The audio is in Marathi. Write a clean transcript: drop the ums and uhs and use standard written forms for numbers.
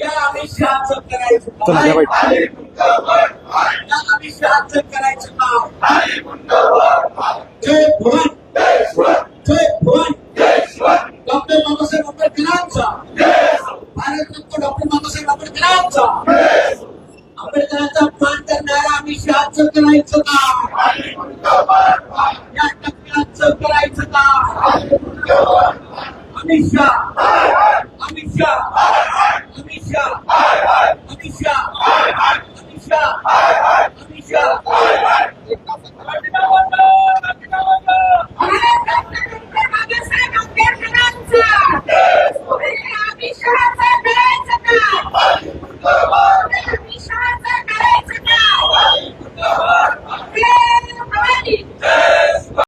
या अमित शहाचं करायचं काय? या अमित शहाचं करायचं काय? जय भवान, जय भवान. डॉक्टर बाबासाहेब आंबेडकरांचा, भारतरत्न डॉक्टर बाबासाहेब आंबेडकरांचा, आंबेडकरांचा मान करणारा अमित शहाचं करायचं काय? या टप्प्याचं करायचं काय? अमित शहा